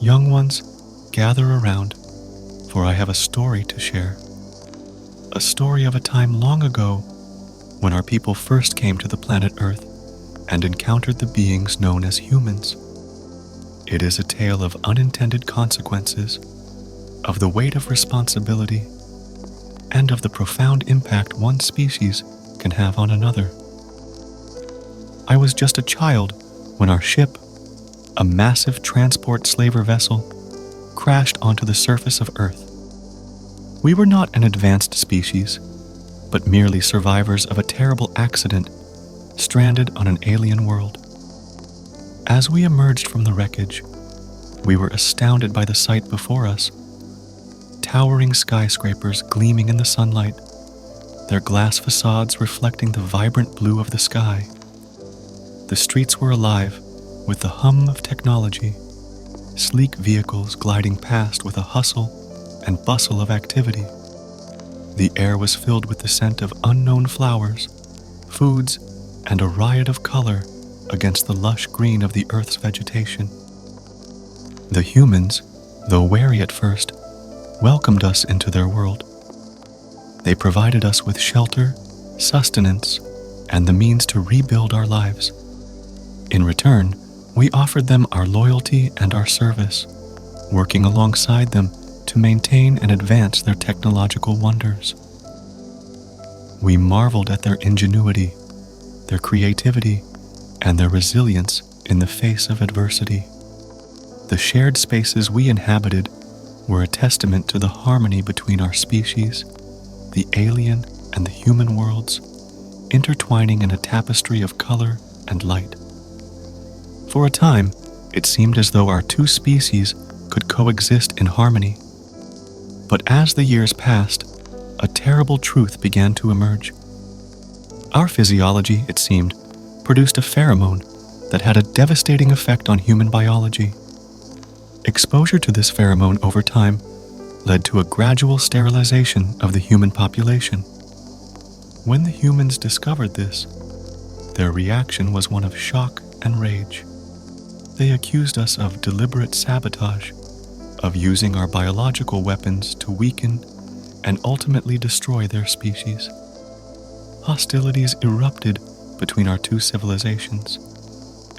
Young ones, gather around, for I have a story to share. A story of a time long ago when our people first came to the planet Earth and encountered the beings known as humans. It is a tale of unintended consequences, of the weight of responsibility, and of the profound impact one species can have on another. I was just a child when our ship, a massive transport slaver vessel, crashed onto the surface of Earth. We were not an advanced species, but merely survivors of a terrible accident stranded on an alien world. As we emerged from the wreckage, we were astounded by the sight before us. Towering skyscrapers gleaming in the sunlight, their glass facades reflecting the vibrant blue of the sky. The streets were alive with the hum of technology, sleek vehicles gliding past with a hustle and bustle of activity. The air was filled with the scent of unknown flowers, foods, and a riot of color against the lush green of the Earth's vegetation. The humans, though wary at first, welcomed us into their world. They provided us with shelter, sustenance, and the means to rebuild our lives. In return, we offered them our loyalty and our service, working alongside them to maintain and advance their technological wonders. We marveled at their ingenuity, their creativity, and their resilience in the face of adversity. The shared spaces we inhabited were a testament to the harmony between our species, the alien and the human worlds, intertwining in a tapestry of color and light. For a time, it seemed as though our two species could coexist in harmony. But as the years passed, a terrible truth began to emerge. Our physiology, it seemed, produced a pheromone that had a devastating effect on human biology. Exposure to this pheromone over time led to a gradual sterilization of the human population. When the humans discovered this, their reaction was one of shock and rage. They accused us of deliberate sabotage, of using our biological weapons to weaken and ultimately destroy their species. Hostilities erupted between our two civilizations,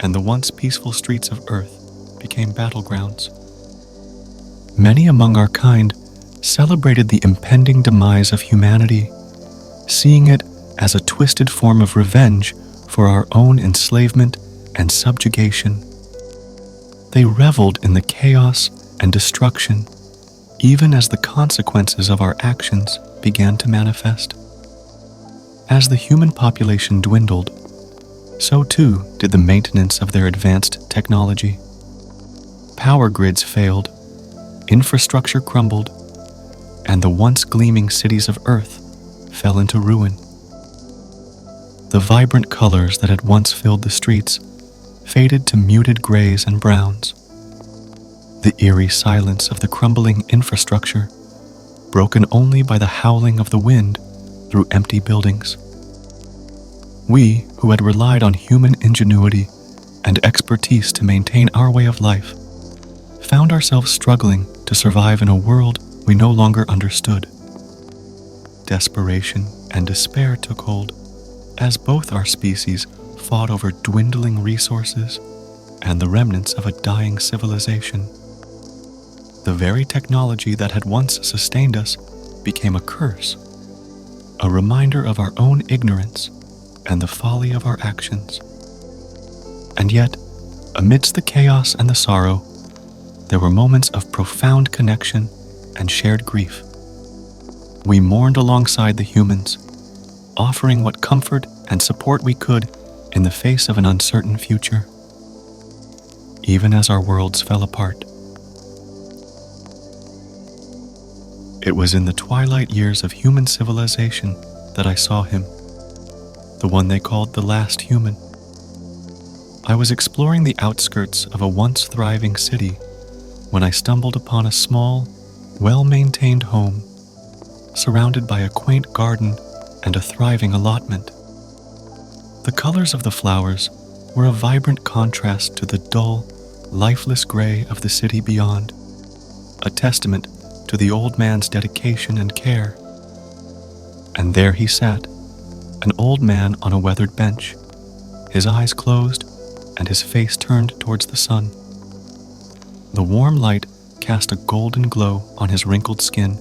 and the once peaceful streets of Earth became battlegrounds. Many among our kind celebrated the impending demise of humanity, seeing it as a twisted form of revenge for our own enslavement and subjugation. They reveled in the chaos and destruction, even as the consequences of our actions began to manifest. As the human population dwindled, so too did the maintenance of their advanced technology. Power grids failed, infrastructure crumbled, and the once gleaming cities of Earth fell into ruin. The vibrant colors that had once filled the streets faded to muted grays and browns. The eerie silence of the crumbling infrastructure, broken only by the howling of the wind through empty buildings. We, who had relied on human ingenuity and expertise to maintain our way of life, found ourselves struggling to survive in a world we no longer understood. Desperation and despair took hold as both our species fought over dwindling resources and the remnants of a dying civilization. The very technology that had once sustained us became a curse, a reminder of our own ignorance and the folly of our actions. And yet, amidst the chaos and the sorrow, there were moments of profound connection and shared grief. We mourned alongside the humans, offering what comfort and support we could in the face of an uncertain future, even as our worlds fell apart. It was in the twilight years of human civilization that I saw him, the one they called the last human. I was exploring the outskirts of a once thriving city when I stumbled upon a small, well-maintained home, surrounded by a quaint garden and a thriving allotment. The colors of the flowers were a vibrant contrast to the dull, lifeless gray of the city beyond, a testament to the old man's dedication and care. And there he sat, an old man on a weathered bench, his eyes closed and his face turned towards the sun. The warm light cast a golden glow on his wrinkled skin,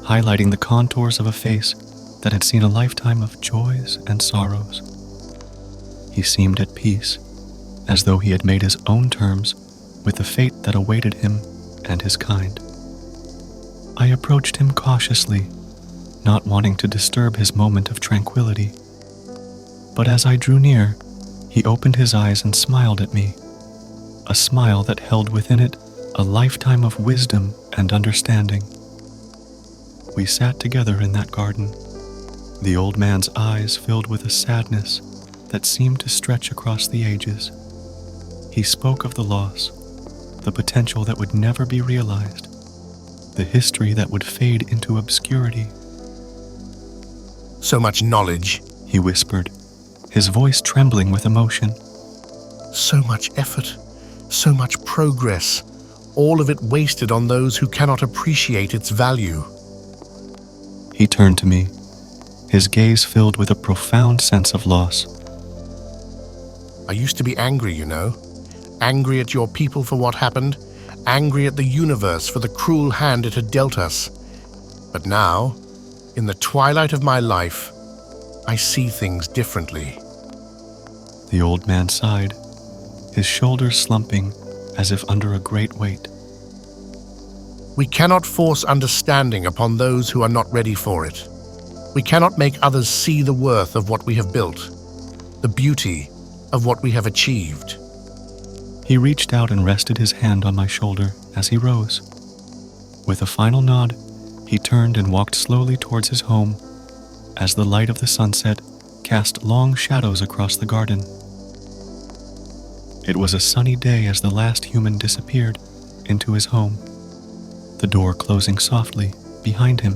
highlighting the contours of a face that had seen a lifetime of joys and sorrows. He seemed at peace, as though he had made his own terms with the fate that awaited him and his kind. I approached him cautiously, not wanting to disturb his moment of tranquility. But as I drew near, he opened his eyes and smiled at me, a smile that held within it a lifetime of wisdom and understanding. We sat together in that garden, the old man's eyes filled with a sadness that seemed to stretch across the ages. He spoke of the loss, the potential that would never be realized, the history that would fade into obscurity. So much knowledge, he whispered, his voice trembling with emotion. so much effort, so much progress, all of it wasted on those who cannot appreciate its value. He turned to me, his gaze filled with a profound sense of loss. I used to be angry, you know. Angry at your people for what happened, angry at the universe for the cruel hand it had dealt us. But now, in the twilight of my life, I see things differently. The old man sighed, his shoulders slumping as if under a great weight. We cannot force understanding upon those who are not ready for it. We cannot make others see the worth of what we have built, the beauty of what we have achieved. He reached out and rested his hand on my shoulder as he rose. With a final nod, he turned and walked slowly towards his home as the light of the sunset cast long shadows across the garden. It was a sunny day as the last human disappeared into his home, the door closing softly behind him.